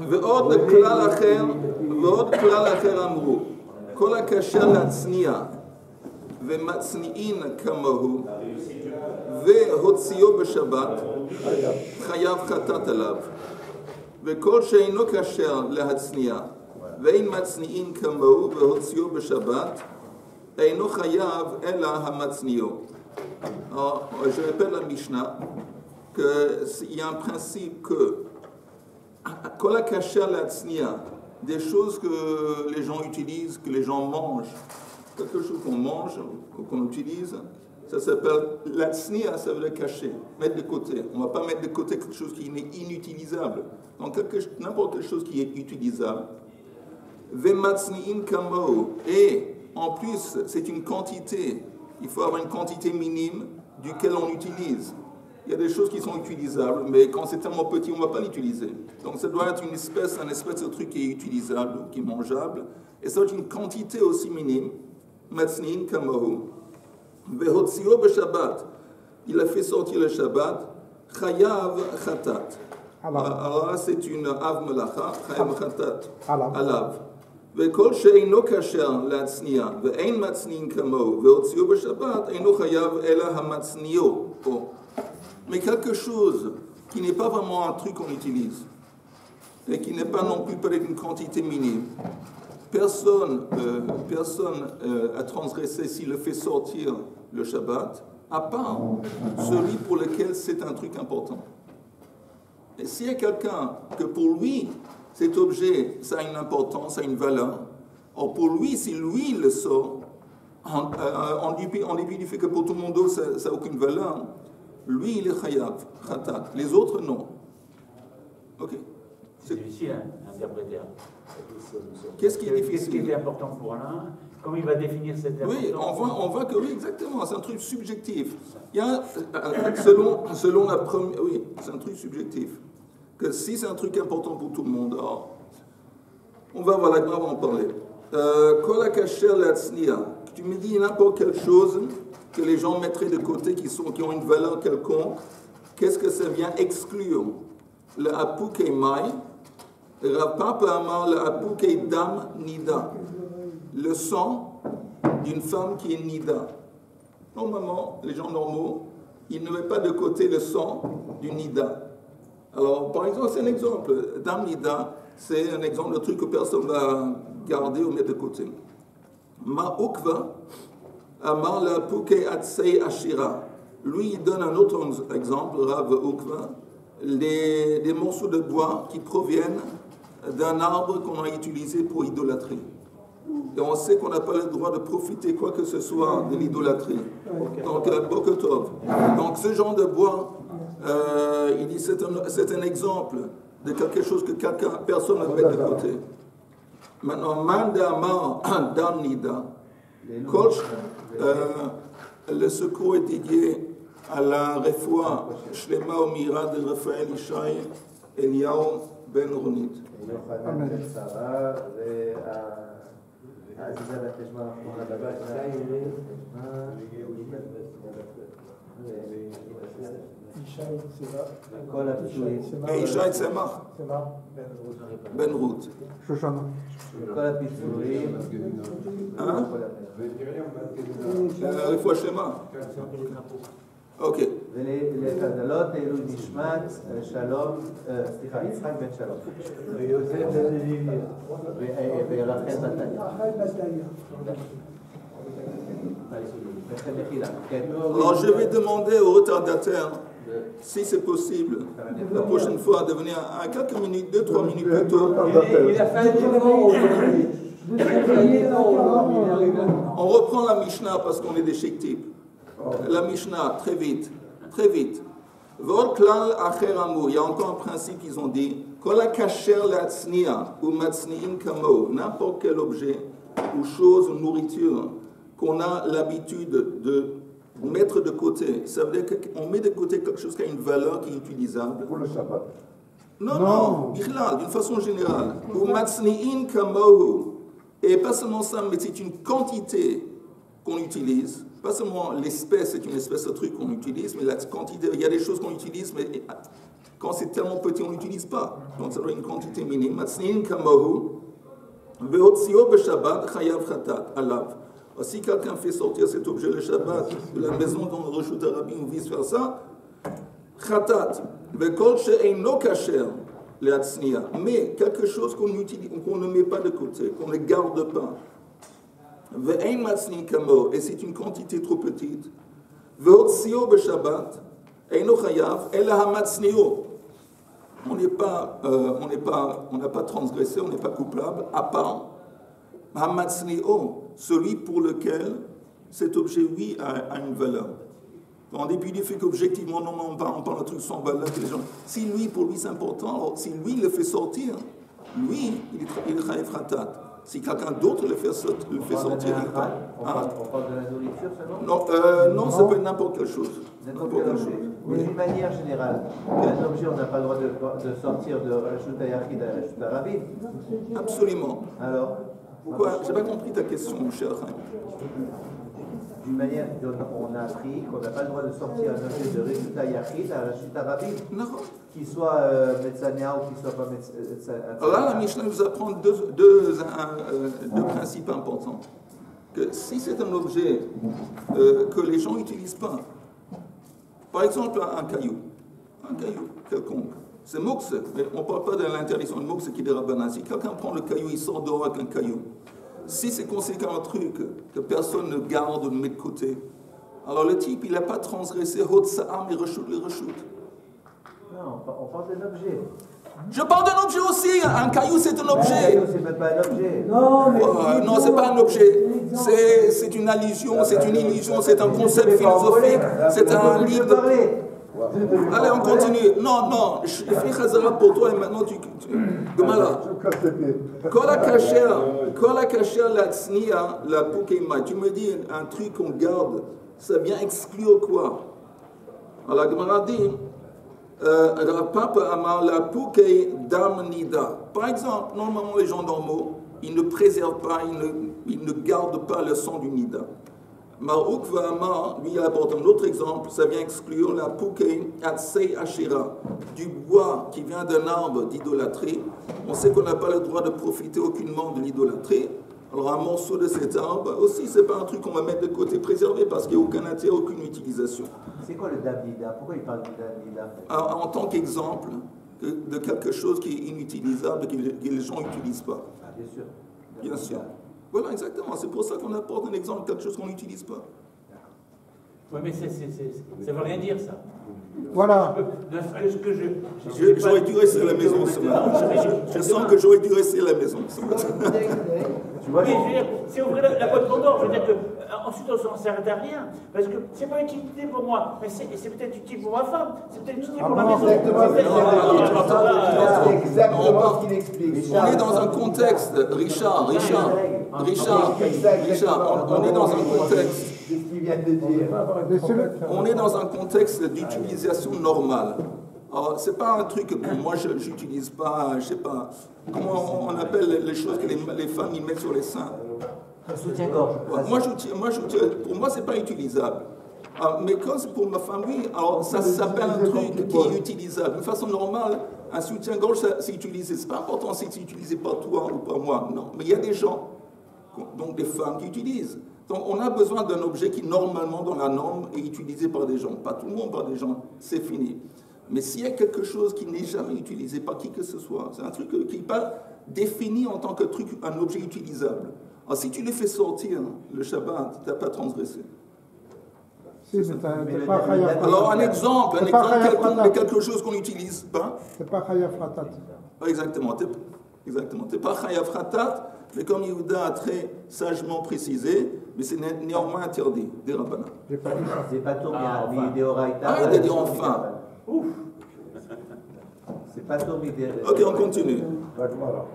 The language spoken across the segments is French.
ועוד כלל אחר אמרו, כל הכשר להצניע ומצניעין כמוהו והוציאו בשבת חייב חטאת עליו, וכל שאינו כשר להצניע ואין מצניעין כמוהו והוציאו בשבת אינו חייב אלא המצניעו. Je répète la Mishnah qu'il y a un principe que כל הכשר להצניע, des choses que les gens utilisent, que les gens mangent, quelque chose qu'on mange ou qu'on utilise, ça s'appelle l'atsnia, ça veut dire cacher, mettre de côté. On ne va pas mettre de côté quelque chose qui est inutilisable. Donc n'importe quelle chose qui est utilisable. Vematsni'in kamo. Et en plus, c'est une quantité. Il faut avoir une quantité minime duquel on utilise. Il y a des choses qui sont utilisables, mais quand c'est tellement petit, on ne va pas l'utiliser. Donc ça doit être un espèce de truc qui est utilisable, qui est mangeable. Et ça doit être une quantité aussi minime. Matzni'in kamahu. Vehotzio b'Shabbat. Il a fait sortir le Shabbat. Chayav chatat. Alors là, c'est une av melacha. Chayav chatat. Alav. וכל שאינו כשר להצניע ואין מצניעין כמוהו והוציאו בשבת אינו חייב אלא המצניעו. Mais quelque chose qui n'est pas vraiment un truc qu'on utilise et qui n'est pas non plus peut-être une quantité minime, personne a transgressé s'il le fait sortir le Shabbat, à part celui pour lequel c'est un truc important. Et s'il y a quelqu'un que pour lui, cet objet, ça a une importance, ça a une valeur, or pour lui, si lui le sort, en dépit du fait que pour tout le monde, ça n'a aucune valeur, lui, il est chayav, khatat. Les autres, non. Ok. C'est difficile à interpréter. Qu'est-ce qui est difficile? Qu'est-ce qui est important pour l'un? Comment il va définir cette importance? Oui, on voit que oui, exactement, c'est un truc subjectif. Il y a, selon la première, oui, c'est un truc subjectif. Que si c'est un truc important pour tout le monde, alors, on va en parler. Kol hakasher le'atzniya. Tu me dis n'importe quelle chose que les gens mettraient de côté, qui ont une valeur quelconque, qu'est-ce que ça vient exclure? Le apukei mai, Rav Papa amar le apukei dam nida. Le sang d'une femme qui est nida. Normalement, les gens normaux, ils ne mettent pas de côté le sang du nida. Alors, par exemple, c'est un exemple. Dam nida, c'est un exemple de truc que personne va garder ou mettre de côté. Ma ukva amar la puke atsei ashira. Lui, il donne un autre exemple, Rav Ukva, des morceaux de bois qui proviennent d'un arbre qu'on a utilisé pour idolâtrer. Et on sait qu'on n'a pas le droit de profiter quoi que ce soit de l'idolâtrie. Donc, Bokotov. Donc, ce genre de bois, il dit c'est un exemple de quelque chose que personne ne met de côté. Maintenant, Manda Amar Dan Nida. Le secours est dédié à la refoua Shlema Omira de Raphaël Ishaï Eliyahu Ben Ronit. Et Ishaï Tzemach Ben Ruth. Hein? Refoua Shlema. Ok. ולחדלות אלו נשמת שלום, סליחה, יצחק בן שלום. ורחל בתיה. Alors je vais demander aux retardataires, si c'est possible, la prochaine fois de venir à quelques minutes, 2-3 minutes plus tôt. Il a fait un moment aujourd'hui. On reprend la Mishnah parce qu'on est des chic-types. La Mishnah, très vite, très vite. V'od klal acher amur, il y a encore un principe qu'ils ont dit. Kol hakasher le'atzniya ou matzni'in kamo, n'importe quel objet ou chose ou nourriture qu'on a l'habitude de mettre de côté. Ça veut dire qu'on met de côté quelque chose qui a une valeur qui est utilisable. Pour le Shabbat. Non, bichlal, d'une façon générale. Ou matzni'in kamo. Et pas seulement ça, mais c'est une quantité qu'on utilise. Pas seulement l'espèce, c'est une espèce de truc qu'on utilise, mais la quantité, il y a des choses qu'on utilise, mais Quand c'est tellement petit, on n'utilise pas. Donc ça doit être une quantité minime. Matzniin kamahu, vehotzio b'shabbat chayav chatat alav. Si quelqu'un fait sortir cet objet le Shabbat de la maison dont le reshut harabim ou vice versa, chatat, vekol she'eino kasher le'atzniya. Mais quelque chose qu'on ne met pas de côté, qu'on ne garde pas. Ve'ein matzniin kamo, et c'est une quantité trop petite. Vehotzio b'shabbat, eino chayav, ela hamatzniyo. On n'a pas transgressé, on n'est pas coupable, à part hamatzniyo, celui pour lequel cet objet, oui, a une valeur. En dépit du fait qu'objectivement, non, on parle d'un truc sans valeur, que les gens, si lui, pour lui, c'est important, alors si lui le fait sortir, lui, il est chayav khatat. Si quelqu'un d'autre le fait sortir, il est pas. On parle de la nourriture seulement? Non, ça peut être n'importe quelle chose. Mais d'une manière générale, un objet, on n'a pas le droit de sortir de Rashut HaYachid à Rashut HaRabim. Absolument. Alors? Pourquoi? Je n'ai pas compris ta question, mon cher Chaim. D'une manière, on a appris qu'on n'a pas le droit de sortir un objet de Rashut HaYachid à Rashut HaRabim. Non. Qu'il soit Metzania ou qu'il soit pas Metzania. Alors là, la Mishnah nous apprend deux principes importants. Que si c'est un objet que les gens n'utilisent pas, par exemple un caillou quelconque, c'est mokse, mais on ne parle pas de l'interdiction de mokse qui est des rabbanan. Si quelqu'un prend le caillou, il sort dehors avec un caillou. Si c'est conséquent un truc que personne ne garde ou ne met de côté, alors le type, il n'a pas transgressé hot sa'am et reshut les reshut. Non, on parle d'un objet. Je parle d'un objet aussi. Un caillou, c'est un objet. Un caillou, c'est même pas un objet. Non, c'est pas un objet. C'est une allusion, c'est une illusion, c'est un concept philosophique, c'est un livre. Allez, on continue. Non, je fais Chazara pour toi et maintenant tu. Gemara. Kol kasher la tzniya la poukeima. Tu me dis un truc qu'on garde, ça vient exclure quoi? Alors la Gemara dit. Par exemple, normalement les gens normaux, ils ne préservent pas, ils ne gardent pas le sang du nida. Marouk Vahama, lui, il apporte un autre exemple, ça vient exclure la Poukei Atsei Ashira, du bois qui vient d'un arbre d'idolâtrie. On sait qu'on n'a pas le droit de profiter aucunement de l'idolâtrie. Alors un morceau de cet arbre aussi, c'est pas un truc qu'on va mettre de côté préservé parce qu'il n'y a aucun intérêt, aucune utilisation. C'est quoi le dam nida? Pourquoi il parle du dam nida? En tant qu'exemple de quelque chose qui est inutilisable, que les gens n'utilisent pas. Ah, bien sûr. Bien sûr. Voilà, exactement. C'est pour ça qu'on apporte un exemple de quelque chose qu'on n'utilise pas. Oui, mais ça ne veut rien dire, ça. Voilà. J'aurais dû rester à la maison ce matin. Je sens que j'aurais dû rester à la maison ce matin. Oui, je veux dire, c'est ouvrir la boîte Pandore. Je veux dire qu'ensuite, on ne s'arrête à rien. Parce que c'est pas utilité pour moi, mais c'est peut-être utile pour ma femme, c'est peut-être utile pour la maison. C'est exactement ce qu'il explique. On est dans un contexte, Richard, on est dans un contexte. C'est ce qu'il vient de dire. On est dans un contexte d'utilisation normale. Alors, c'est pas un truc que moi je n'utilise pas, je sais pas, comment on appelle les choses que les femmes ils mettent sur les seins. Un soutien-gorge. Pour moi, c'est pas utilisable. Mais quand c'est pour ma femme, oui, alors ça s'appelle un truc qui est utilisable. De façon normale, un soutien-gorge, c'est utilisé. C'est pas important si c'est utilisé par toi ou par moi, non. Mais il y a des gens, donc des femmes qui utilisent. Donc on a besoin d'un objet qui normalement dans la norme est utilisé par des gens. Pas tout le monde, par des gens, c'est fini. Mais s'il y a quelque chose qui n'est jamais utilisé par qui que ce soit, c'est un truc qui n'est pas défini en tant que truc, un objet utilisable. Alors si tu le fais sortir le Shabbat, tu n'as pas transgressé. Si, c'est pas Chayav. Alors un exemple quelconque de quelque chose qu'on n'utilise pas. C'est pas Chayav Khatat. Exactement. T'es pas Chayav Khatat, mais comme Yehuda a très sagement précisé, mais c'est néanmoins interdit, des rabbanan. J'ai pas dit ça. C'est pas tourné ni des oraïta. Ah, il a dit enfin. Ouf. C'est pas tourné des. Ok, on continue.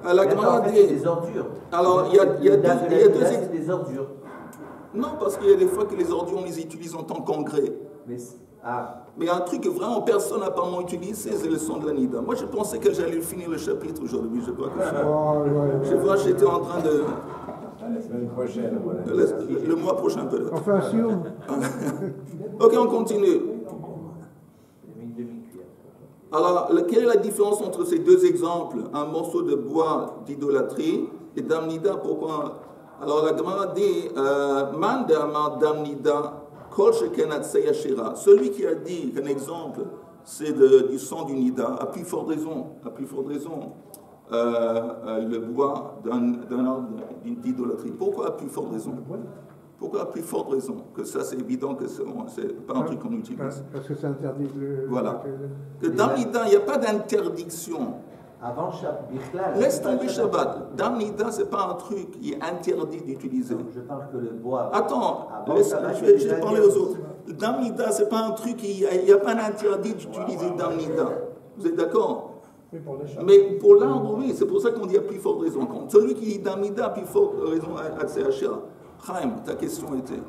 La Gemara dit. Des ordures. Alors, il y a deux. Des ordures. Non, parce qu'il y a des fois que les ordures, on les utilise en tant qu'engrais. Mais un truc que vraiment personne apparemment utilise, c'est le son de la Nida. Moi, je pensais que j'allais finir le chapitre aujourd'hui. Je crois que je vois, j'étais en train de. La semaine prochaine, voilà. Le mois prochain, peut-être. On fait un sioum. Ok, on continue. Alors, quelle est la différence entre ces deux exemples? Un morceau de bois d'idolâtrie et damnida, pourquoi? Alors, la Gemara dit, Man d'amar damnida, kol sheken atzei ashera. Celui qui a dit qu'un exemple, c'est du sang du nida, a plus forte raison, le bois d'un arbre d'idolâtrie. Pourquoi a plus forte raison? Pourquoi a plus forte raison? Que ça, c'est évident que c'est pas un truc qu'on utilise. Parce que c'est interdit de... Voilà. Que dans l'Ida, il n'y a pas d'interdiction. Avant Shabbat. Laisse tomber Shabbat. Dans l'Ida, ce n'est pas un truc qui est interdit d'utiliser. Je parle que le bois. Attends, je vais parler aux autres. Dans l'Ida, ce n'est pas un truc, il n'y a pas d'interdit d'utiliser dans l'Ida. Vous êtes d'accord? Mais pour l'arbre, oui, c'est pour ça qu'on dit à plus forte raison. Celui qui dit dans l'Ida a plus forte raison à CHR. Chaim, ta question était?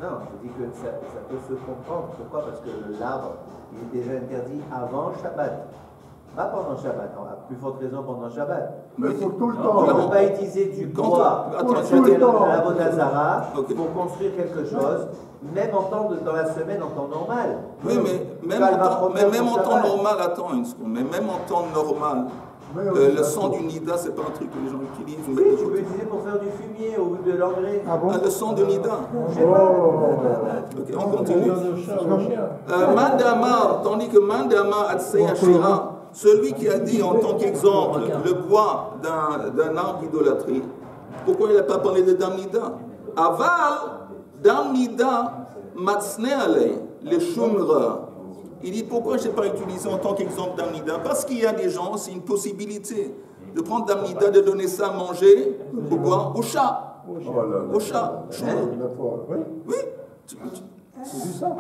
Non, je dis que ça peut se comprendre. Pourquoi? Parce que l'arbre, il est déjà interdit avant Shabbat. Pas pendant Shabbat, non, à plus forte raison pendant Shabbat. Mais il faut tout le temps. On ne peut pas utiliser du bois à la Vodazara pour construire quelque chose, même en temps dans la semaine en temps normal. Oui, mais même en temps normal, attends une seconde, mais même en temps normal, le sang du nida, c'est pas un truc que les gens utilisent. Oui, tu peux l'utiliser pour faire du fumier ou de l'engrais. Ah bon? Le sang du nida. Ok, on continue. Mandama, tandis que Mandama Atsei Ashira, celui qui a dit en tant qu'exemple le bois d'un arbre d'idolâtrie, pourquoi il n'a pas parlé de Damnida? Aval, Damnida, Matsne Alei, les Shumra. Il dit pourquoi je n'ai pas utilisé en tant qu'exemple Damnida? Parce qu'il y a des gens, c'est une possibilité de prendre Damnida, de donner ça à manger, au bois, au chat. Au chat. Oui. C'est du sang.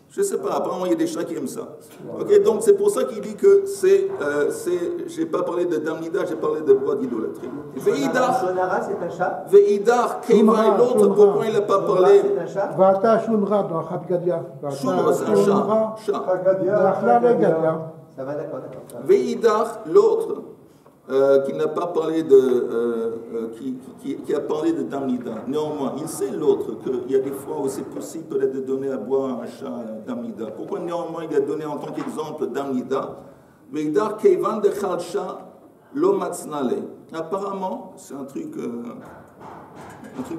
Je ne sais pas, apparemment il y a des chats qui aiment ça. Ok, donc c'est pour ça qu'il dit que je n'ai pas parlé de Damnida, j'ai parlé de bois d'idolâtrie. Shonara, c'est un chat. Veidar, Keva et l'autre, pourquoi il n'a pas parlé? C'est un chat. Vata Shunra dans Khadgadia. Shunra, c'est un chat. Ça va, d'accord. Veidar, l'autre, qui n'a pas parlé qui a parlé de Damnida. Néanmoins, il sait l'autre qu'il y a des fois où c'est possible peut-être de donner à boire à un chat Damnida. Pourquoi néanmoins il a donné en tant qu'exemple Damnida? Veidar Kevan de Khalcha lo Matsnale. Apparemment, c'est un truc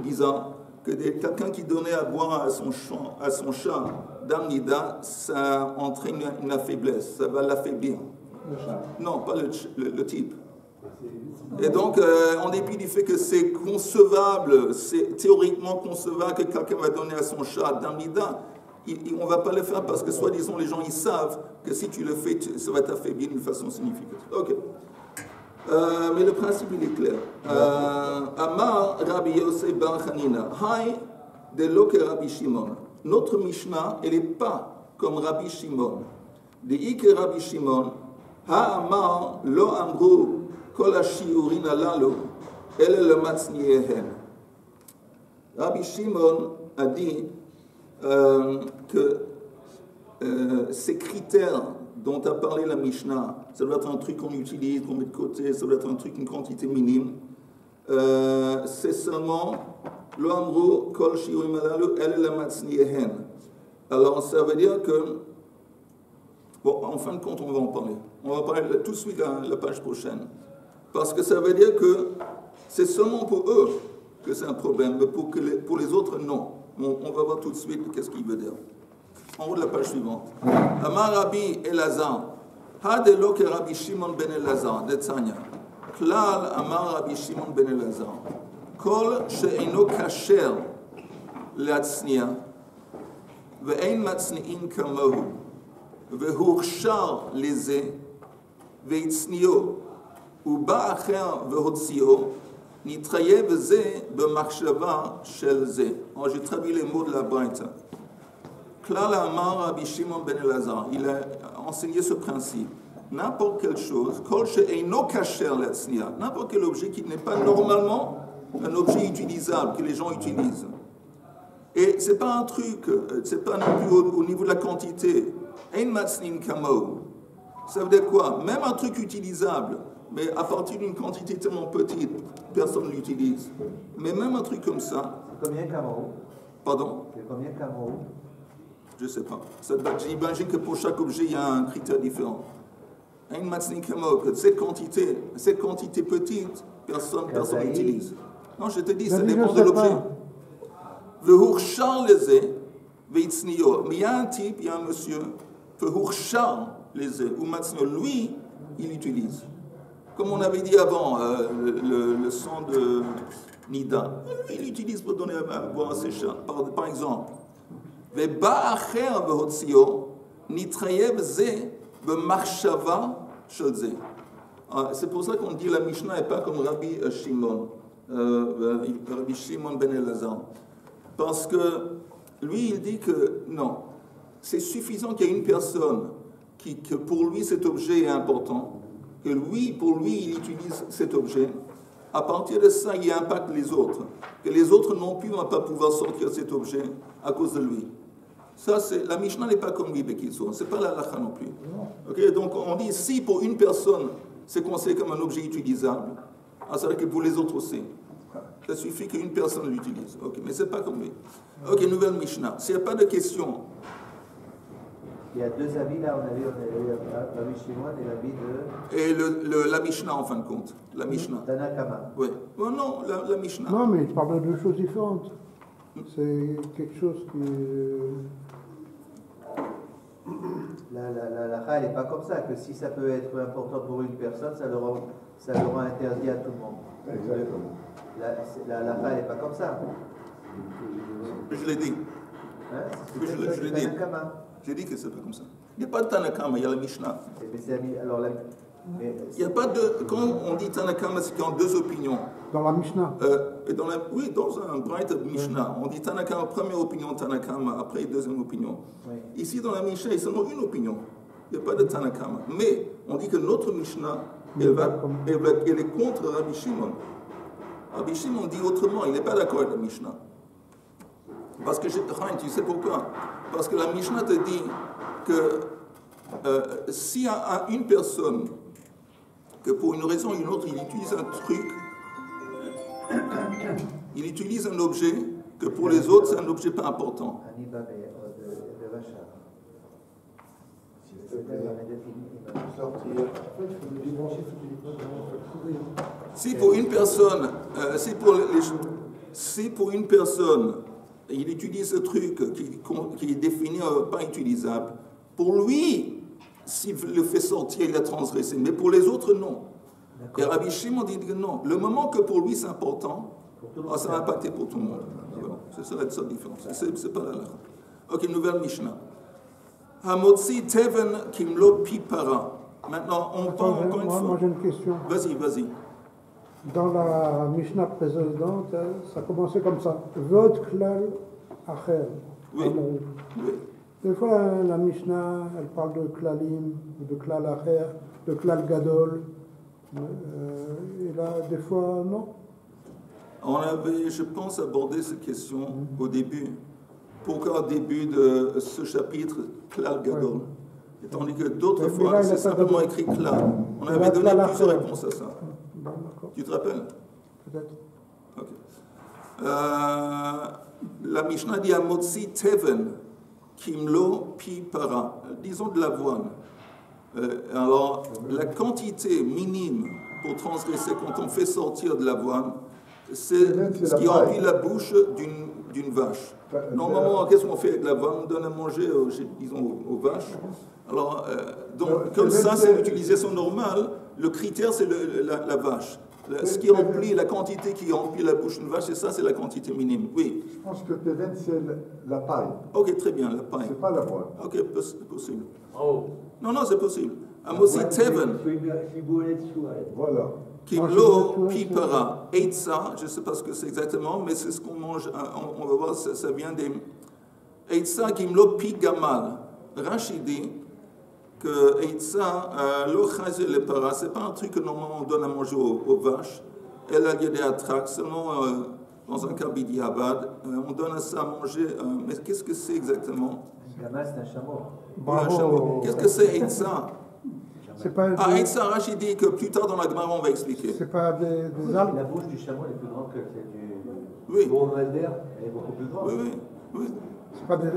bizarre, que quelqu'un qui donnait à boire à son chat Damnida, ça entraîne une faiblesse, ça va l'affaiblir. Non, pas le type. Et donc, en dépit du fait que c'est concevable, c'est théoriquement concevable que quelqu'un va donner à son chat Damnida, on ne va pas le faire parce que, soi-disant, les gens ils savent que si tu le fais, ça va t'affaiblir d'une façon significative. Ok. Mais le principe, il est clair. Amar Rabbi Yosef Bar Hanina, Hai de lo que Rabbi Shimon. Notre Mishnah, elle n'est pas comme Rabbi Shimon. De Ike Rabbi Shimon, Ha Amar lo amru kol ha-shiurin halalu, ele le matzniehen. Rabbi Shimon a dit que ces critères dont a parlé la Mishnah, ça doit être un truc qu'on utilise, qu'on met de côté, ça doit être un truc, une quantité minime. C'est seulement lo amru kol ha-shiurin halalu, ele le matzniehen. Alors ça veut dire que, bon, en fin de compte, on va en parler. On va parler tout de suite la page prochaine. Parce que ça veut dire que c'est seulement pour eux que c'est un problème, mais pour les autres, non. On va voir tout de suite qu'est-ce qu'il veut dire. En haut de la page suivante. Amar Rabbi Elazar, Hadelo ke Rabbi Shimon ben Elazar, Netzania. Klal Amar Rabbi Shimon ben Elazar. Kol she'eno kasher le'atznia, ve'ein matzni'in kamohu, ve'hurshar leze, ve'itznio, ובא אחר והוציאו, נתחייב בזה במחשבה של זה. Alors j'ai traduit les mots de la Braïta. Klal Amar Rabbi Shimon ben Elazar, il a enseigné ce principe. N'importe quelle chose, kol she'eino kasher le'atznia, n'importe quel objet qui n'est pas normalement un objet utilisable, que les gens utilisent. Et c'est pas un truc, c'est pas non plus au niveau de la quantité. Ein matznin kamo. Ça veut dire quoi? Même un truc utilisable, mais à partir d'une quantité tellement petite, personne ne l'utilise. Mais même un truc comme ça... C'est combien Camaro? Pardon? C'est combien Camaro? Je ne sais pas. J'imagine que pour chaque objet, il y a un critère différent. Ein Matznin Kamo, que cette quantité petite, personne n'utilise. Non, je te dis, ça dépend de l'objet. Ve'hurchar leze, ve'itzniyo. Mais il y a un type, il y a un monsieur, ve'hurchar leze, ou Matzniyo, lui, il utilise. Comme on avait dit avant, le sang de Nida, lui, il utilise pour donner à boire à ses chats. Par exemple, ve'ba'acher ve'hotziyo, nitrayev ze, ve'marshava shelze. C'est pour ça qu'on dit la Mishnah n'est pas comme Rabbi Shimon, Rabbi Shimon ben Elazar. Parce que lui, il dit que non, c'est suffisant qu'il y ait une personne que pour lui cet objet est important, que lui, pour lui, il utilise cet objet. À partir de ça, il impacte les autres. Que les autres non plus ne vont pas pouvoir sortir cet objet à cause de lui. Ça, la Mishnah n'est pas comme lui, Bekitso. Ce n'est pas la halakha non plus. Okay? Donc, on dit si pour une personne, c'est considéré comme un objet utilisable, c'est vrai que pour les autres aussi. Ça suffit qu'une personne l'utilise. Okay, mais ce n'est pas comme lui. Ok, nouvelle Mishnah. S'il n'y a pas de questions. Il y a deux avis là, on a vu Rabbi Shimon et l'avis de. Et la Mishnah en fin de compte. La Mishnah. Tanakama. Oui. Oh, non, la Mishnah. Non, mais il parle de deux choses différentes. C'est quelque chose qui. La halakha, elle n'est pas comme ça, que si ça peut être important pour une personne, ça le rend interdit à tout le monde. Exactement. La halakha, elle n'est pas comme ça. Je l'ai dit. Hein? Je l'ai dit. J'ai dit que c'est pas comme ça. Il n'y a pas de Tanakama, il y a la Mishnah. Il n'y a pas de. Quand on dit Tanakama, c'est qu'il y a deux opinions. Dans la Mishnah. Oui, dans un bright Mishnah. On dit Tanakama, première opinion, Tanakama, après deuxième opinion. Oui. Ici, dans la Mishnah, il y a seulement une opinion. Il n'y a pas de Tanakama. Mais on dit que notre Mishnah, elle est contre Rabbi Shimon. Rabbi Shimon dit autrement, il n'est pas d'accord avec la Mishnah. Parce que, tu sais pourquoi? Parce que la Mishnah te dit que s'il y a une personne que pour une raison ou une autre, il utilise un truc, il utilise un objet que pour les autres, c'est un objet pas important. Si pour une personne, si pour une personne, il utilise ce truc qui est défini pas utilisable, pour lui, s'il le fait sortir, il a transgressé. Mais pour les autres, non. Et Rabbi Shimon dit que non. Le moment que pour lui c'est important, ça va impacter pour tout le monde. C'est ça la seule différence. C'est pas la halakha. Ok, nouvelle Mishnah. Hamotzi teven kimlo pipara. Maintenant, on parle encore une fois. Moi j'ai une question. Vas-y. Dans la Mishnah précédente, ça commençait comme ça. Vod klal acher. Oui. Des fois, la Mishnah, elle parle de klalim, de klal acher, de klal gadol. Et là, des fois, non. On avait, je pense, abordé cette question au début. Pourquoi au début de ce chapitre, klal gadol? Et tandis que d'autres fois, c'est simplement écrit klal. On avait donné plusieurs réponses à ça. Tu te rappelles? Peut-être. Ok. La Mishnah dit Amotzi teven kimlo pi para. Disons de l'avoine. Alors, la quantité minime pour transgresser quand on fait sortir de l'avoine, c'est ce qui remplit la bouche d'une vache. Normalement, qu'est-ce qu'on fait avec l'avoine? On donne à manger, disons, aux vaches. Alors, donc, comme ça, c'est l'utilisation normale. Le critère, c'est la vache. Ce qui remplit, la quantité qui remplit la bouche d'une vache, c'est la quantité minime. Oui. Je pense que Teven, c'est la paille. Ok, très bien, la paille. C'est pas la voile. Ok, c'est possible. Oh. Non, c'est possible. Amosi Teven. Voilà. Kimlo pipara. Eitza, je ne sais pas ce que c'est exactement, mais c'est ce qu'on mange. On va voir, ça vient des. Eitza kimlo pi gamal. Rashi dit que Eitza, lo chazé le para, c'est pas un truc que normalement on donne à manger aux vaches. Elle a lieu des attraques, seulement dans un cas bidiabad, on donne ça à manger. Mais qu'est-ce que c'est exactement? Gamal, c'est un chameau. Un chameau. Qu'est-ce que c'est Eitza? C'est pas Eitza, Rashi dit que plus tard dans la Gemara on va expliquer. C'est pas des algues. La bouche du chameau est plus grande que celle du. Oui. Bon, elle est beaucoup plus grande. Oui. C'est pas de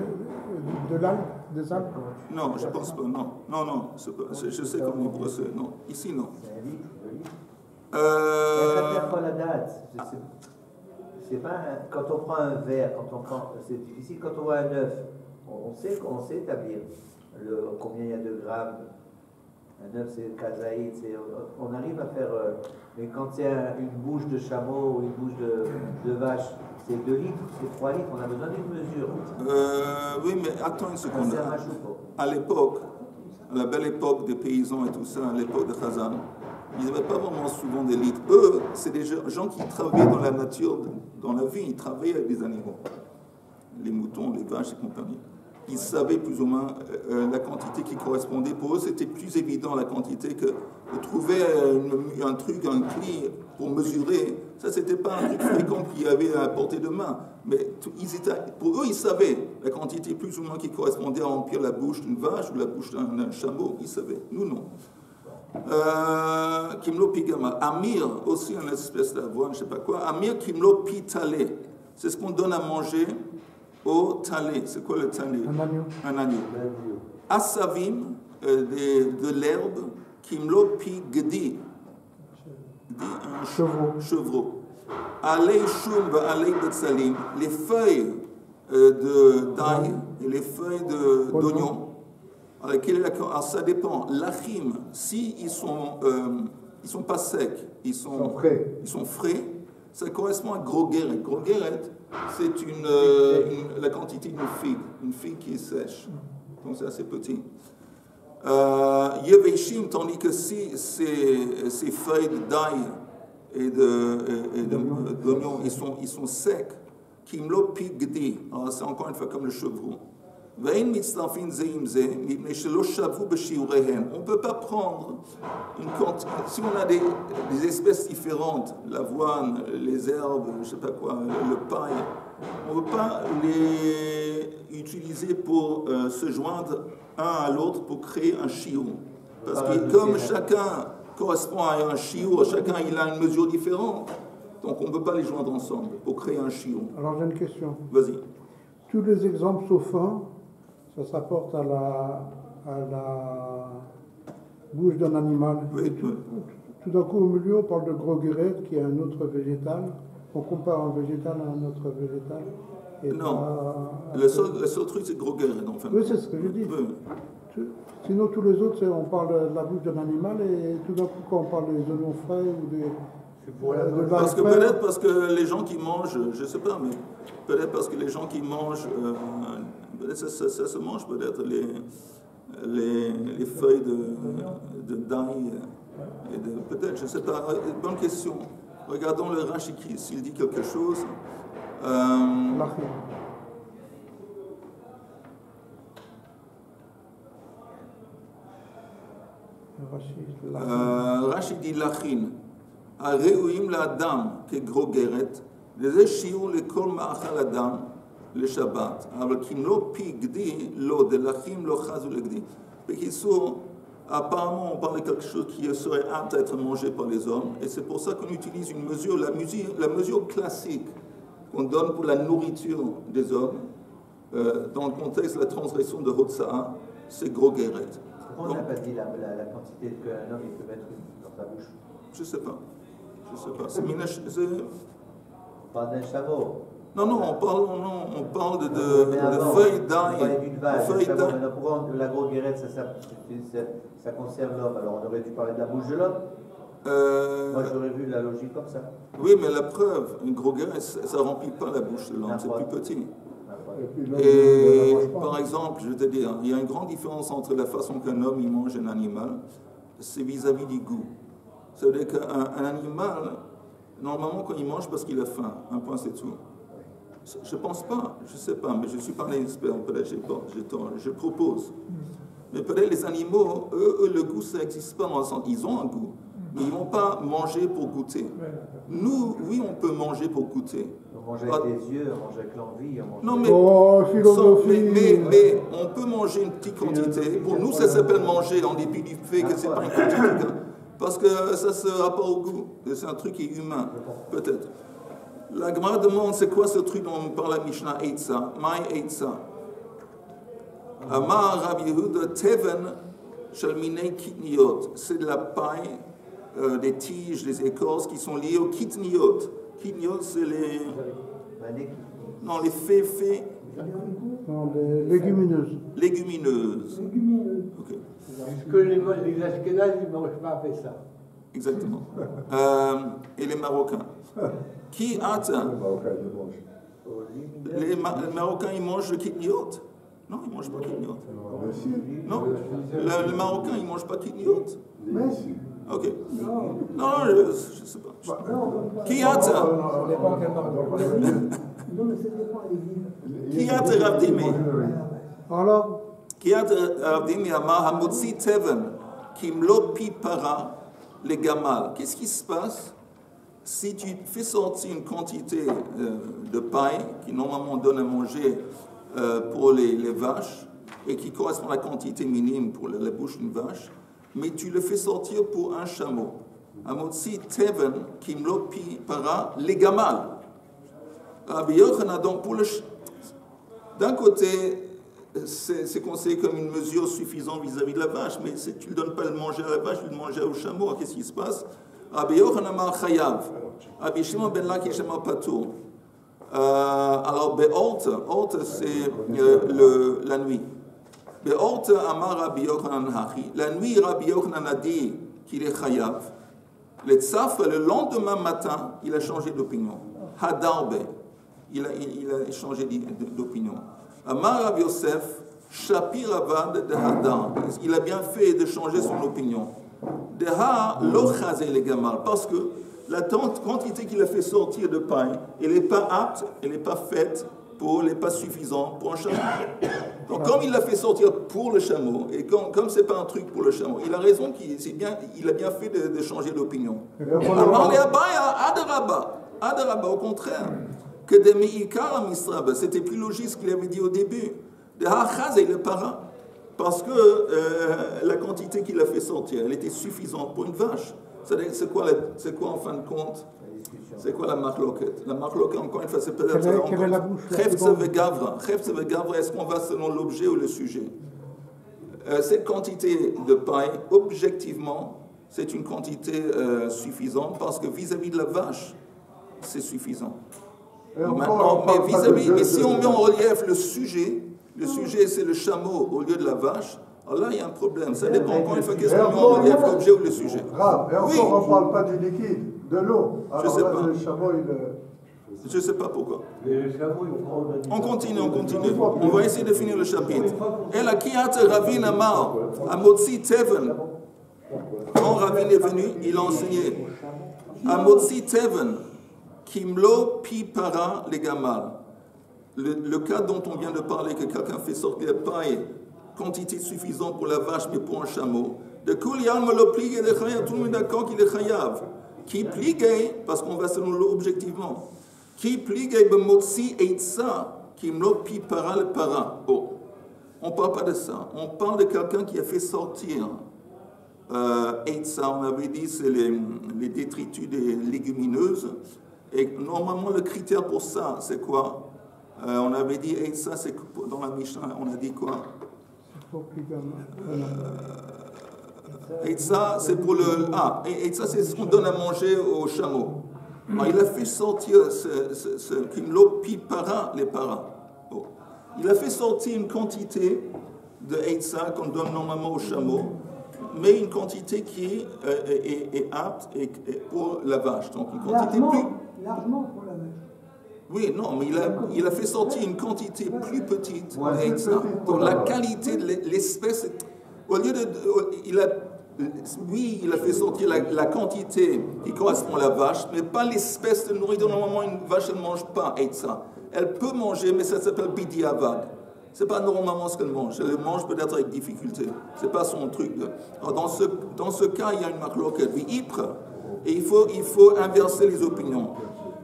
l'algue, des algues? Non, je pense pas, non. Non, non, je sais qu'en hébreu c'est... Non, ici non. C'est un litre, 2 litres. Ça fait quoi la date? C'est pas quand on prend un verre, c'est difficile quand on voit un œuf. On sait établir combien il y a de grammes. Un œuf, c'est kazaïd, on arrive à faire. Mais quand c'est une bouche de chameau ou une bouche de vache, c'est 2 litres, c'est 3 litres, on a besoin d'une mesure. Oui, mais attends une seconde. C'est un machoupo. À l'époque, à la belle époque des paysans et tout ça, à l'époque de Khazan, ils n'avaient pas vraiment souvent des litres. Eux, c'est des gens qui travaillaient dans la nature, dans la vie, ils travaillaient avec des animaux. Les moutons, les vaches et compagnie. Ils savaient plus ou moins la quantité qui correspondait. Pour eux, c'était plus évident la quantité que de trouver un truc, un clé pour mesurer. Ça, c'était pas un truc fréquent qu'il y avait à portée de main. Mais pour eux, ils savaient la quantité plus ou moins qui correspondait à remplir la bouche d'une vache ou la bouche d'un chameau. Ils savaient. Nous, non. Kimlo Pigama. Amir, aussi une espèce d'avoine, je ne sais pas quoi. Amir Kimlo Pitale. C'est ce qu'on donne à manger au talé. C'est quoi le talé? Un agneau. Un agneau. Asavim, de l'herbe. Kimlo Pigdi. Un chevreau. Alei Shum va Alei Betsalim. Les feuilles d'ail et les feuilles d'oignon. Alors, ça dépend. L'achim, si ils sont pas secs, ils sont frais, ça correspond à grogeret. Grogeret, c'est la quantité d'une figue qui est sèche. Donc c'est assez petit. Yeveshim, tandis que si ces feuilles d'ail et d'oignon, ils sont secs, kimlo pigdi. Alors c'est encore une fois comme le chevreau. On ne peut pas prendre si on a des espèces différentes, l'avoine, les herbes, je ne sais pas quoi, le paille, on ne peut pas les utiliser pour se joindre un à l'autre pour créer un chiour. Parce que comme chacun correspond à un chiour, chacun il a une mesure différente, donc on ne peut pas les joindre ensemble pour créer un chiour. Alors j'ai une question. Vas-y. Tous les exemples sauf un, ça s'apporte à la bouche d'un animal. Oui, tout d'un coup, au milieu, on parle de grogeret, qui est un autre végétal. On compare un végétal à un autre végétal. Et non, le seul truc, c'est grogeret. Enfin. Oui, c'est ce que je dis. Oui. Sinon, tous les autres, on parle de la bouche d'un animal, et tout d'un coup, quand on parle des oignons frais ou des... Peut-être parce que les gens qui mangent, je ne sais pas, mais peut-être parce que les gens qui mangent, peut-être ça se mange, peut-être les feuilles de d'ail, peut-être, je ne sais pas. Bonne question. Regardons le Rashi s'il dit quelque chose. Rashi dit lachin. הראויים לאדם כגרוגרת, לזה שיעור לכל מאכל אדם לשבת, אבל כמלוא פי גדי, לא דלחים, לא חזו לגדי. בקיצור, apparemment, on parle de quelque chose qui serait apte à être mangé par les hommes, et c'est pour ça qu'on utilise une mesure, la mesure classique qu'on donne pour la nourriture des hommes, dans le contexte de la transgression de Hotza'a, c'est grogeret. Pourquoi on n'a pas dit la quantité qu'un homme peut mettre dans sa bouche? Je ne sais pas. Je sais pas. On parle d'un chameau. Non, on parle de feuilles d'ail. Pourquoi la grogeret, ça concerne l'homme? Alors on aurait dû parler de la bouche de l'homme. Moi j'aurais vu la logique comme ça. Oui, mais la preuve, une grogeret, ça ne remplit pas la bouche de l'homme, c'est plus petit. Et par exemple, je vais te dire, il y a une grande différence entre la façon qu'un homme il mange un animal, c'est vis-à-vis du goût. C'est-à-dire qu'un animal, normalement, quand il mange parce qu'il a faim, un point c'est tout. Je ne pense pas, je ne sais pas, mais je ne suis pas un expert, peut-être j'ai tort, je propose. Mais peut-être les animaux, eux, le goût, ça n'existe pas dans le sens, ils ont un goût, mais ils ne vont pas manger pour goûter. Nous, oui, on peut manger pour goûter. On mange avec les yeux, on mange avec l'envie, on mange... Non, mais on peut manger une petite quantité. Pour nous, ça s'appelle manger, en dépit du fait que ce n'est pas une quantité. Parce que ça ne se rapporte au goût. C'est un truc qui est humain, peut-être. La Gemara demande, c'est quoi ce truc dont on parle à Mishnah Eitza? Maï Eitza. Amar Rabbi Yehuda Teven shel minei kitniot. C'est de la paille, des tiges, des écorces qui sont liées aux kitniot. Kitniot, c'est les... Non, les fées. Non, les légumineuses. Légumineuses. Ok. Puisque les Ashkénazes, ils ne mangent pas avec ça. Exactement. Et les Marocains. Qui atteint? Les Marocains, ils mangent le kitniot? Non, ils ne mangent pas kitniot. Non, les Marocains, ils ne mangent pas kitniot? Ok. Non, je ne sais pas. Qui atteint? Qui atteint Rav Dimi? Alors, Qui atteint Rav Dimi Amar Hamotzi Teven Kimlo Pi Para les Gamal. Qu'est-ce qui se passe si tu fais sortir une quantité de paille qui normalement donne à manger pour les vaches et qui correspond à la quantité minime pour la bouche d'une vache, mais tu le fais sortir pour un chameau. Hamotzi Teven Kimlo Pi Para les Gamal. Rabbi Yochanan, donc d'un côté, c'est conseillé comme une mesure suffisante vis-à-vis de la vache, mais si tu ne donnes pas le manger à la vache, tu le manger au chameau, qu'est-ce qui se passe? Rabbi Yochanan Amar Chayav, Rabbi Shimon ben Lakish Amar Patour. Alors, Be'ort, c'est la nuit. Be'ort Amar Rabbi Yochanan Hachi. La nuit, Rabbi Yochanan a dit qu'il est Chayav. Le Tzaf, le lendemain matin, il a changé d'opinion. Hadarbe. Il a changé d'opinion. Amar Rav Yosef, Shapir Avad de Hadar. Il a bien fait de changer son opinion. Deha lo chazé les gamar. Parce que la quantité qu'il a fait sortir de paille, elle n'est pas apte, elle n'est pas faite, elle n'est pas suffisante pour un chameau. Donc comme il l'a fait sortir pour le chameau, et comme ce n'est pas un truc pour le chameau, il a raison, il a bien fait de changer d'opinion. Amar le Abaya, Adaraba, au contraire. Que de Meikar Misraba, c'était plus logique ce qu'il avait dit au début. De Hachaz et le para, parce que la quantité qu'il a fait sortir, elle était suffisante pour une vache. C'est quoi en fin de compte? C'est quoi la marloquette? La marloquette, encore une fois, c'est peut-être Chefze Vegavra. Chefze Vegavra, est-ce qu'on va selon l'objet ou le sujet? Cette quantité de paille, objectivement, c'est une quantité suffisante parce que vis-à-vis de la vache, c'est suffisant. Maintenant, mais si on met en relief le sujet c'est le chameau au lieu de la vache, alors là il y a un problème. Ça dépend encore une fois qu'est-ce qu'on met en relief, l'objet ou le sujet. Grave, et encore on ne parle pas du liquide, de l'eau. Je ne sais pas. Le chameau, Je ne sais pas pourquoi. On continue. On va essayer de finir le chapitre. Et la Kiat Ravin Amar, Amotzi Teven. Quand Ravin est venu, il a enseigné. Amotzi Teven. Kimlo pi para les gamal. Le cas dont on vient de parler, que quelqu'un fait sortir la paille, quantité suffisante pour la vache, mais pour un chameau. De Koulian me le pligue de Chayav, tout le monde est d'accord qu'il est Chayav. Qui pligue, parce qu'on va selon l'objectivement. Qui pligue bemotzi eitza, kimlo pi para le para. Bon, on ne parle pas de ça. On parle de quelqu'un qui a fait sortir eitza, on avait dit, c'est les détritus des légumineuses. Et normalement, le critère pour ça, c'est quoi? On avait dit, et ça, c'est dans la Mishnah, on a dit quoi? Et ça, c'est pour le... et ça, c'est ce qu'on donne à manger au chameau. Alors, il a fait sortir ce kimlo pi para, les paras. Bon. Il a fait sortir une quantité de eitza qu'on donne normalement au chameau, mais une quantité qui est apte pour la vache. Donc, une quantité largement pour la vache. Oui, non, mais il a fait sortir une quantité plus petite d'Eitza. Donc la qualité de l'espèce, au lieu de... il a fait sortir la quantité qui correspond à la vache, mais pas l'espèce de nourriture. Normalement, une vache ne mange pas Eitza. Elle peut manger, mais ça s'appelle bidiavad. Ce n'est pas normalement ce qu'elle mange. Elle le mange peut-être avec difficulté. Ce n'est pas son truc. Alors dans ce cas, il y a une marloquette. Et il faut inverser les opinions.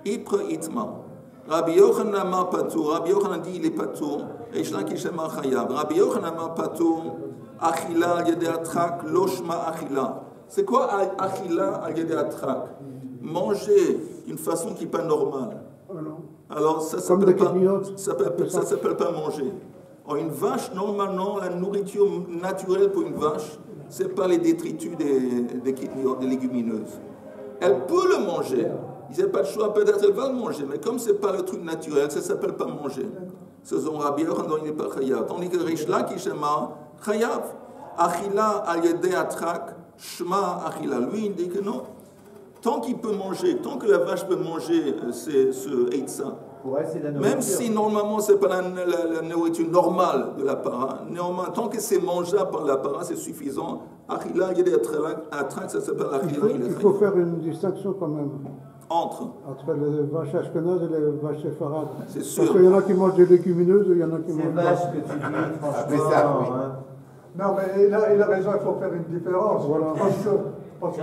Ipre itma. Rabbi Yochanan Amar Patour. Rabbi Yochanan dit il est Patour. Et Shlakish Amar Chayav. Rabbi Yochanan Amar Patour. Achila al yedei atrak loshma achila. C'est quoi achila al yedei atrak? Manger d'une façon qui n'est pas normale. Alors ça s'appelle pas manger. Or, une vache, normalement, la nourriture naturelle pour une vache, ce n'est pas les détritus des légumineuses. Elle peut le manger. Il n'y a pas de choix, peut-être elle va le manger, mais comme ce n'est pas le truc naturel, ça ne s'appelle pas manger. Ce sont Rabbi Yochanan, il n'est pas chayav. Tandis que Rish Lakish Amar, chayav. Achila al-yedei atrak, shma achila. Lui, il dit que non. Tant qu'il peut manger, tant que la vache peut manger ce eitza, même si normalement ce n'est pas la nourriture normale de la para, néanmoins, tant que c'est mangeable par la para, c'est suffisant. Achila al-yedei atrak, ça s'appelle achila. Il faut faire une distinction quand même. Entre les vaches ashkénazes et les vaches séfarades. C'est sûr. Parce qu'il y en a qui mangent des légumineuses et il y en a qui mangent pas. C'est vache que tu dis, franchement. ça, oui. Non, mais il a raison, il faut faire une différence. Voilà. Parce que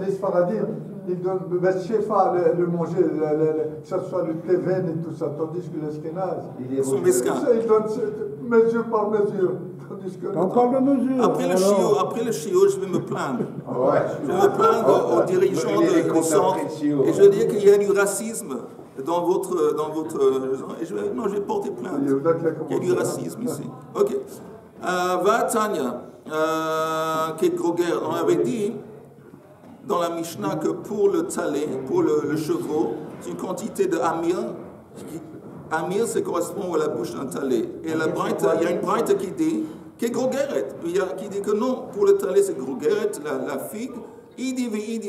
les Sfaradim, ils donnent le shefa, le manger, que ce soit le teven et tout ça, tandis que l'Ashkénaz, ils sont mesquins. Ils donnent mesure par mesure. On parle de mesure. Après le chiot, je vais me plaindre. Je vais me plaindre aux dirigeants du centre. Et je vais dire qu'il y a du racisme dans votre et je vais porter plainte. Il y a du racisme ici. Ok. Va Tanya, on avait dit dans la Mishnah que pour le talé, pour le chevreau, c'est une quantité de amir. Amir, ça correspond à la bouche d'un talé. Et il y a une braïta qui dit qui dit que non, pour le talé c'est grogeret, la figue. Il dit il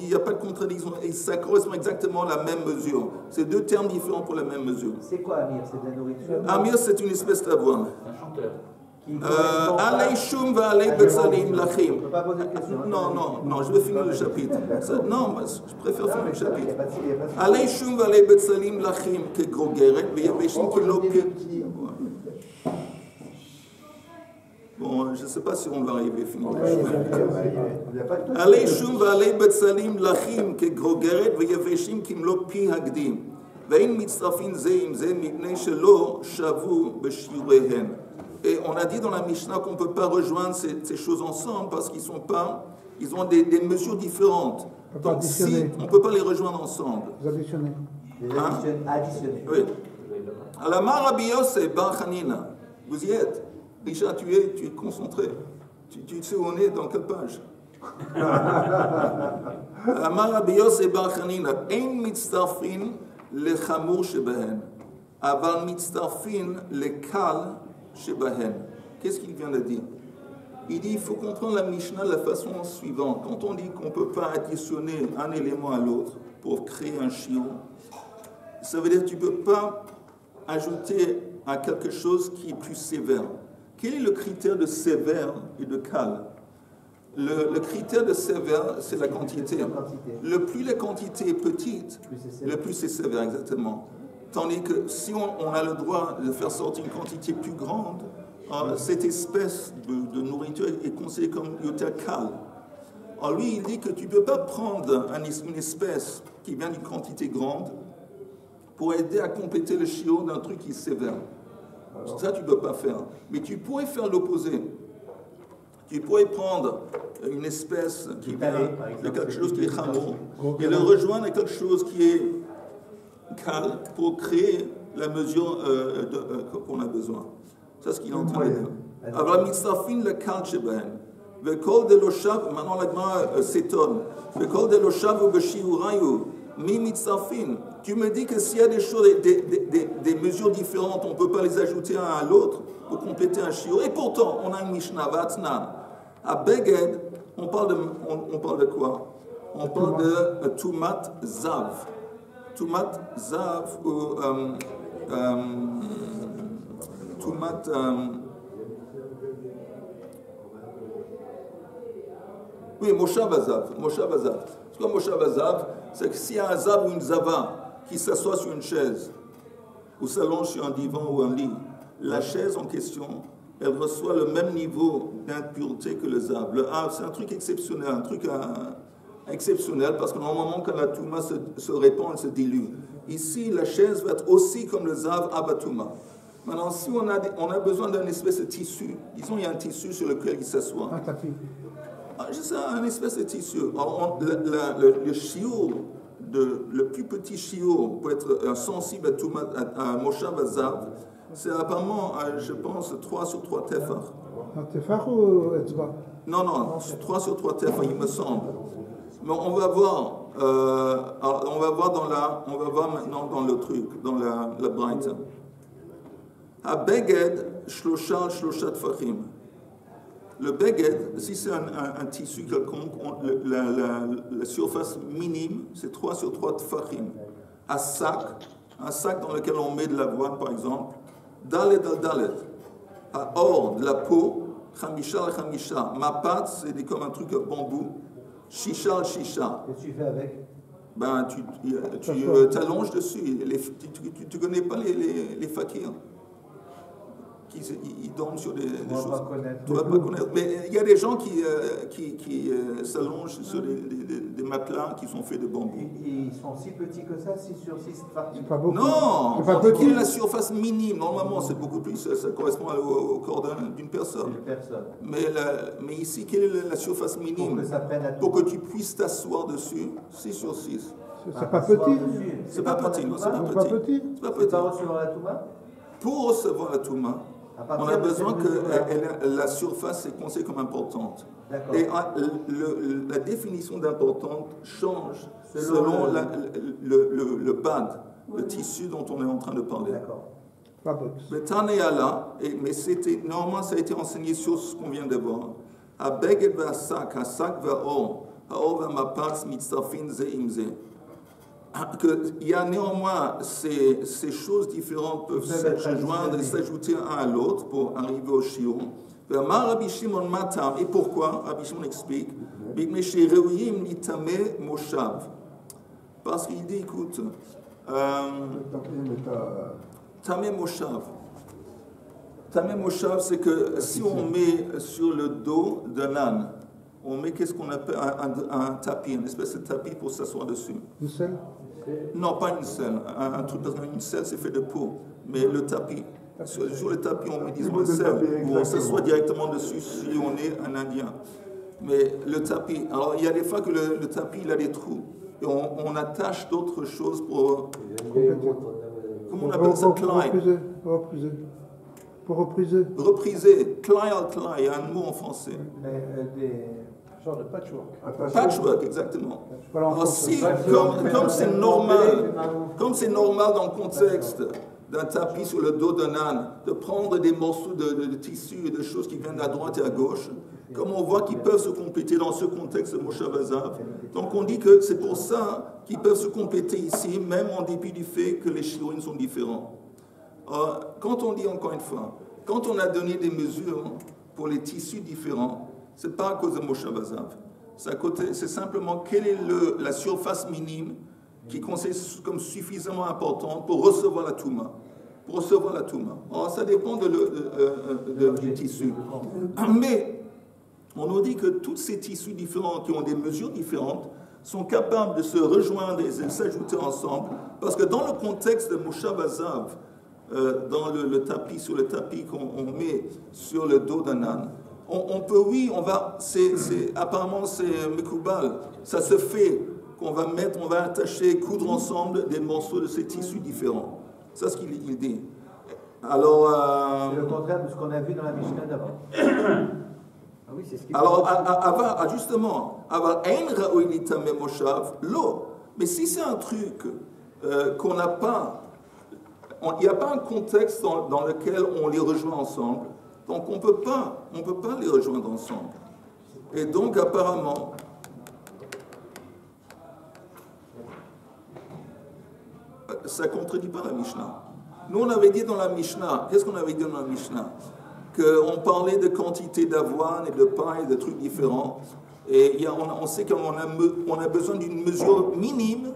n'y a pas de contradiction et ça correspond exactement à la même mesure. C'est deux termes différents pour la même mesure. C'est quoi Amir? C'est de la nourriture? Amir, c'est une espèce d'avoine. C'est un chanteur. Alei shum va alei betzalim lachim. On ne peut pas poser de question. Non, je vais finir le chapitre. Non, je préfère finir le chapitre. Alei shum va alei betzalim lachim ke grogeret veyaveshim ke lopi. Bon, je ne sais pas si on va arriver à finir. Alei shum va alei betzalim lachim ke grogeret veyaveshim kim lo pi hagdim. Ve'in mitzrafin ze im ze mipnei shelo shavu b'shiurehen. Et on a dit dans la Mishnah qu'on ne peut pas rejoindre ces choses ensemble parce ils ont des mesures différentes. Donc si on ne peut pas les rejoindre ensemble. Additionner. Additionner. Oui. Alamar Rabbi Yosef Bar Hanina. Vous y êtes. Richard, tu es concentré. Tu sais où on est, dans quelle page? Alamar Rabbi Yosef Bar Hanina. Ein mitztarfin le chamur shebehen. Aval mitztarfin le kal. Qu'est-ce qu'il vient de dire? Il dit il faut comprendre la Mishnah de la façon suivante. Quand on dit qu'on ne peut pas additionner un élément à l'autre pour créer un shiur, ça veut dire que tu ne peux pas ajouter à quelque chose qui est plus sévère. Quel est le critère de sévère et de kal? Le critère de sévère, c'est la quantité. Le plus la quantité est petite, le plus c'est sévère, exactement. Tandis que si on a le droit de faire sortir une quantité plus grande, cette espèce de nourriture est considérée comme yoter kal. Alors lui, il dit que tu ne peux pas prendre une espèce qui vient d'une quantité grande pour aider à compléter le shiur d'un truc qui est sévère. Ça, tu ne peux pas faire. Mais tu pourrais faire l'opposé. Tu pourrais prendre une espèce qui vient de quelque chose qui est chamor et le rejoindre à quelque chose qui est kal pour créer la mesure qu'on a besoin. C'est ce qu'il est en train de dire. Alors, mitzrafin le kal sheben. Vekol de l'oshav, maintenant la Gemara s'étonne. Vekol de l'oshav ou beshiurayu, mi mitzrafin. Tu me dis que s'il y a des choses, des mesures différentes, on ne peut pas les ajouter un à l'autre pour compléter un shiur. Et pourtant, on a une Mishnah, Vatnan. À Beged, on parle de quoi? On parle de Tumat Zav. Tumat Zav ou Tumat. Oui, Moshav Azav. Moshav Azav. C'est quoi Moshav Azav? C'est que s'il y a un Zav ou une Zava qui s'assoit sur une chaise ou s'allonge sur un divan ou un lit, la chaise en question, elle reçoit le même niveau d'impureté que le Zav. Le Zav, c'est un truc exceptionnel, exceptionnel parce que normalement, quand la Touma se répand, elle se dilue. Ici, la chaise va être aussi comme le Zav Abatouma. Maintenant, si on a besoin d'un espèce de tissu, disons il y a un tissu sur lequel il s'assoit. Un tapis. Je sais, un espèce de tissu. Alors, le shiur, le plus petit shiur pour être sensible à Moshav Azav, C'est apparemment, je pense, 3 sur 3 tefar. Un tefar ou etzba? Non, 3 sur 3 tefar, il me semble. Mais on va voir. On va voir maintenant dans le truc, dans la braïta. Habeged shlosha tfachim. Le beged, si c'est un tissu quelconque, la surface minime, c'est 3 sur 3 tfachim. Un sac dans lequel on met de l'avoine, par exemple. Dalet al dalet. À or, de la peau, chamisha al chamisha. Ma pâte, c'est comme un truc bambou. Shisha al shisha. Qu'est-ce que tu fais avec? Ben, tu t'allonges dessus. Tu connais pas les fakirs? Ils dorment sur des choses. Tu ne vas pas connaître. Mais il y a des gens qui s'allongent sur des matelas qui sont faits de bambou. Ils sont si petits que ça, 6 sur 6 parties? C'est pas beaucoup. Non, C'est pas petit. quelle est la surface minime? Normalement, c'est beaucoup plus, ça correspond au corps d'une personne. Mais ici, quelle est la surface minime pour que tu puisses t'asseoir dessus? 6 sur 6. C'est pas petit. C'est pas petit, non, c'est pas C'est pas petit. C'est pas petit. Pas recevoir la Touma? Pour recevoir la Touma, on a besoin que la surface est considérée comme importante. Et la définition d'importante change selon le bad, le tissu dont on est en train de parler. Mais Tanéala, mais normalement ça a été enseigné sur ce qu'on vient de voir. Habeged v'asak, hasak v'or, ha'or v'mapatz mitzafin ze imze. Qu'il y a néanmoins ces choses différentes peuvent se joindre et s'ajouter un à l'autre pour arriver au shiur. Et pourquoi? Rabbi Shimon explique. Parce qu'il dit, écoute, Tamé Moshav. Tamé Moshav, c'est que si on met sur le dos d'un âne, on met qu'est-ce qu'on appelle un tapis, une espèce de tapis pour s'asseoir dessus. Une selle? Non, pas une selle. Un truc, parce qu'une selle, c'est fait de peau. Mais le tapis. Sur le tapis, on met, disons, une selle, où on s'assoit directement dessus si on est un Indien. Mais le tapis, alors il y a des fois que le tapis, il a des trous. Et on attache d'autres choses pour... Comment on appelle ça? Pour repriser. Repriser. Klai al klai, il y a un mot en français. Genre de patchwork. Patchwork, exactement. Alors si, comme c'est normal dans le contexte d'un tapis sur le dos d'un âne, de prendre des morceaux de tissu et de choses qui viennent à droite et à gauche, comme on voit qu'ils peuvent se compléter dans ce contexte de Moshav Hazav. Donc on dit que c'est pour ça qu'ils peuvent se compléter ici, même en dépit du fait que les shiurim sont différents. Quand on dit encore une fois, quand on a donné des mesures pour les tissus différents, ce n'est pas à cause de Moshav Hazav. C'est simplement quelle est la surface minime qui considère comme suffisamment importante pour recevoir la Touma. Alors ça dépend du tissu. Mais on nous dit que tous ces tissus différents qui ont des mesures différentes sont capables de se rejoindre et de s'ajouter ensemble, parce que dans le contexte de Moshav Hazav, dans le tapis, sur le tapis qu'on met sur le dos d'un âne, on peut, oui, apparemment c'est Mekoubal, ça se fait qu'on va attacher, coudre ensemble des morceaux de ces tissus différents. C'est ce qu'il dit. Alors, c'est le contraire de ce qu'on a vu dans la Mishnah d'avant. Ah oui, c'est ce qui alors, justement, mais si c'est un truc qu'on n'a pas, il n'y a pas un contexte dans lequel on les rejoint ensemble, donc on ne peut pas les rejoindre ensemble. Et donc apparemment, ça ne contredit pas la Mishnah. Nous on avait dit dans la Mishnah, qu'est-ce qu'on avait dit dans la Mishnah? Qu'on parlait de quantité d'avoine et de pain et de trucs différents. Et on sait qu'on a besoin d'une mesure minime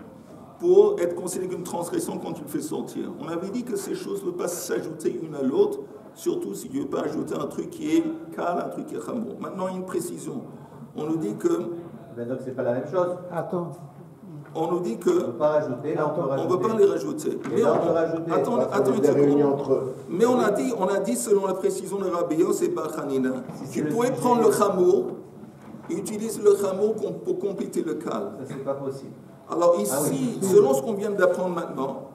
pour être considéré comme une transgression quand tu le fais sortir. On avait dit que ces choses ne peuvent pas s'ajouter une à l'autre, surtout si tu ne veux pas ajouter un truc qui est kal, un truc qui est chamour. Maintenant, il y a une précision. On nous dit que... Ben donc, c'est pas la même chose. Attends. On nous dit que... On ne peut pas rajouter, là, on peut rajouter. On ne peut pas les rajouter. Mais là, on peut rajouter. Attends une seconde. Mais on a dit, selon la précision de Rabbi Yosef Bar Hanina, tu pourrais prendre le chamour et utiliser le chamour pour compléter le kal. Ça, c'est pas possible. Alors ici, selon ce qu'on vient d'apprendre maintenant,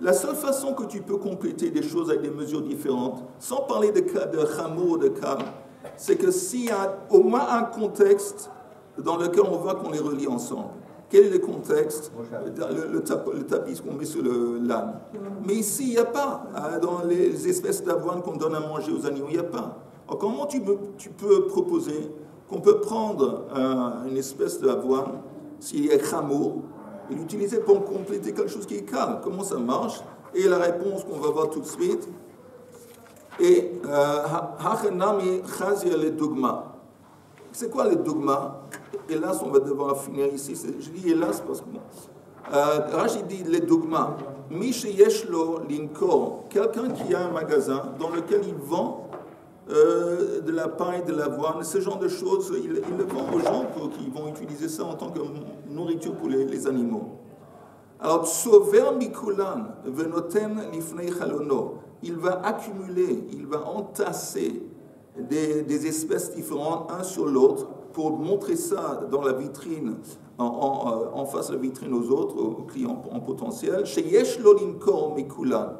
La seule façon que tu peux compléter des choses avec des mesures différentes, sans parler de chameau ou de kal, c'est que s'il y a au moins un contexte dans lequel on voit qu'on les relie ensemble. Quel est le contexte? Le tapis qu'on met sur l'âne. Mais ici, il n'y a pas. Dans les espèces d'avoine qu'on donne à manger aux animaux, il n'y a pas. Alors, comment tu peux proposer qu'on peut prendre une espèce d'avoine, s'il y a chameau, et l'utiliser pour compléter quelque chose qui est calme? Comment ça marche? Et la réponse qu'on va voir tout de suite est Hachenami Chazia le dogma. C'est quoi le dogma? Hélas, on va devoir finir ici. Je dis hélas parce que Rashi dit le dogma. Mishe Yeshlo Linkor, quelqu'un qui a un magasin dans lequel il vend de la paille, de l'avoine, ce genre de choses, il le vend aux gens qui vont utiliser ça en tant que nourriture pour les animaux. Alors, Tsover Mikulan Venoten Lifnei Chalono, il va accumuler, il va entasser des espèces différentes, un sur l'autre, pour montrer ça dans la vitrine, en face de la vitrine aux autres, aux clients en potentiel. Chez Yeshlo Linkor Mikulan,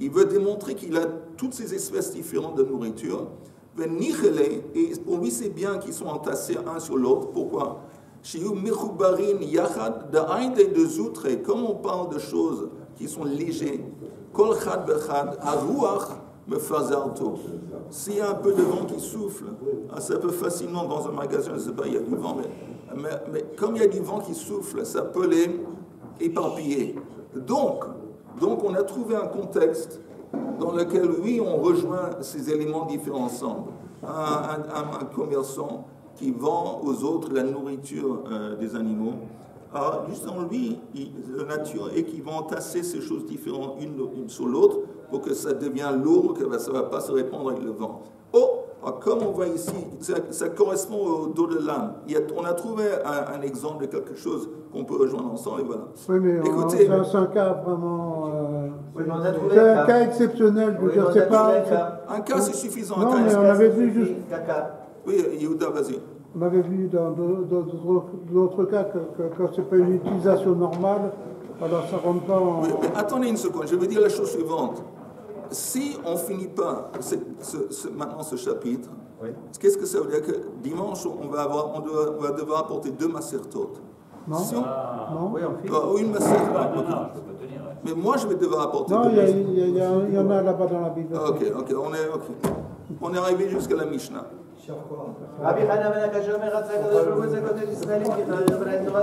il veut démontrer qu'il a toutes ces espèces différentes de nourriture. Et pour lui, c'est bien qu'ils sont entassés un sur l'autre. Pourquoi? Comme on parle de choses qui sont légères, s'il y a un peu de vent qui souffle, ça peut facilement, dans un magasin, je ne sais pas, il y a du vent, mais comme il y a du vent qui souffle, ça peut les éparpiller. Donc, on a trouvé un contexte dans lequel, oui, on rejoint ces éléments différents ensemble. Un commerçant qui vend aux autres la nourriture des animaux. Alors, juste en lui, la nature est qu'ils vont entasser ces choses différentes une sur l'autre pour que ça devienne lourd, que ça ne va pas se répandre avec le vent. Alors, comme on voit ici, ça correspond au dos de l'âne. On a trouvé un exemple de quelque chose qu'on peut rejoindre ensemble, et voilà. Oui, mais écoutez, c'est un cas vraiment... Oui, mais on a trouvé c'est un cas exceptionnel. Oui, Je sais pas. un cas, c'est suffisant. Non, un cas mais on avait vu juste... Oui, Yehuda, vas-y. On avait vu dans d'autres cas que quand ce n'est pas une utilisation normale, alors ça ne rentre pas en... Oui, mais attendez une seconde, je vais dire la chose suivante. Si on ne finit pas maintenant ce chapitre, oui, qu'est-ce que ça veut dire? Que dimanche, on va devoir apporter 2 masertot. Non, si non. Oui, on finit. Ou une masertot. Non, je peux tenir. Mais moi, je vais devoir apporter non, 2 masertot. il y en a là-bas dans la Bible. Ok, on est arrivé jusqu'à la Mishnah. רבי חנא בן הקשה אומר רצה הקדוש ברוך הוא את זה כותב ישראלים כי חנא בן התורה